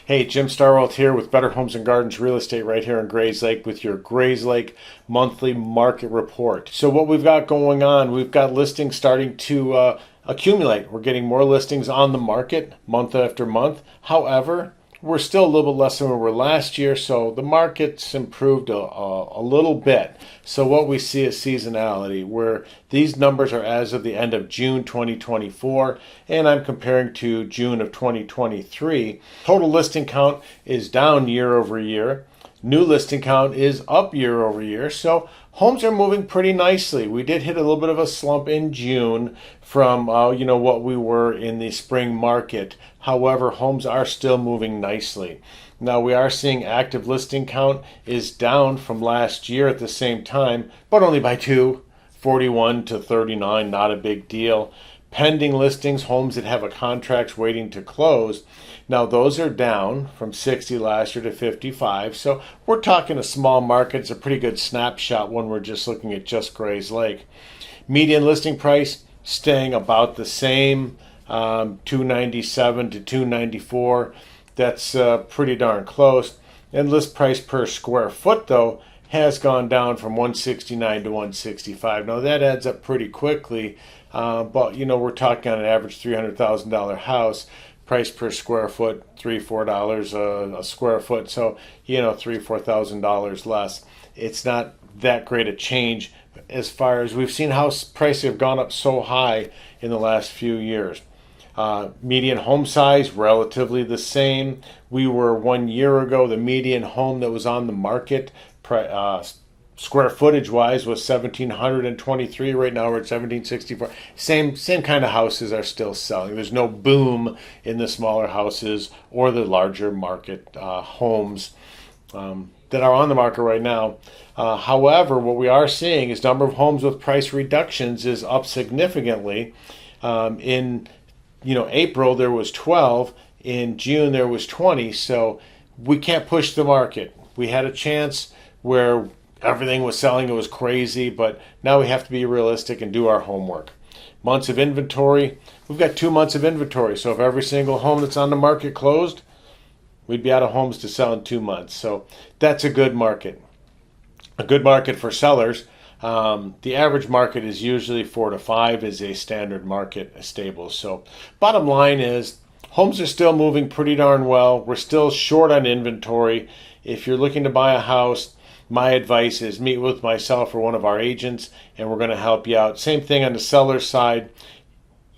Hey, Jim Starwelt here with Better Homes and Gardens Real Estate right here in Grayslake with your Grayslake monthly market report. So what we've got going on, we've got listings starting to accumulate. We're getting more listings on the market month after month. However, we're still a little bit less than we were last year, so the market's improved a little bit. So what we see is seasonality, where these numbers are as of the end of June 2024, and I'm comparing to June of 2023. Total listing count is down year over year. New listing count is up year over year, so homes are moving pretty nicely. We did hit a little bit of a slump in June from what we were in the spring market. However, homes are still moving nicely. Now we are seeing active listing count is down from last year at the same time, but only by 41 to 39, not a big deal. Pending listings, homes that have a contract waiting to close. Now those are down from 60 last year to 55. So we're talking a small market. It's a pretty good snapshot when we're just looking at just Grayslake. Median listing price staying about the same, 297 to 294. That's pretty darn close. And list price per square foot though has gone down from 169 to 165. Now that adds up pretty quickly, but we're talking on an average $300,000 house. Price per square foot, $3-4 a square foot. So $3,000-4,000 less. It's not that great a change as far as we've seen house prices have gone up so high in the last few years. Median home size, relatively the same. We were 1 year ago, the median home that was on the market, square footage wise, was 1,723. Right now we're at 1,764. Same kind of houses are still selling. There's no boom in the smaller houses or the larger market homes that are on the market right now. However, what we are seeing is number of homes with price reductions is up significantly. In April there was 12. In June there was 20. So we can't push the market. We had a chance where everything was selling, it was crazy, but now we have to be realistic and do our homework. Months of inventory, we've got 2 months of inventory. So if every single home that's on the market closed, we'd be out of homes to sell in 2 months. So that's a good market. A good market for sellers. The average market is usually 4 to 5 is a standard market, stable. So bottom line is homes are still moving pretty darn well. We're still short on inventory. If you're looking to buy a house, my advice is meet with myself or one of our agents, and we're going to help you out. Same thing on the seller side.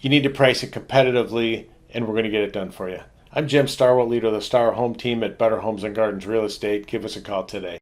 You need to price it competitively, and we're going to get it done for you. I'm Jim Starwelt, leader of the Star Home team at Better Homes and Gardens Real Estate. Give us a call today.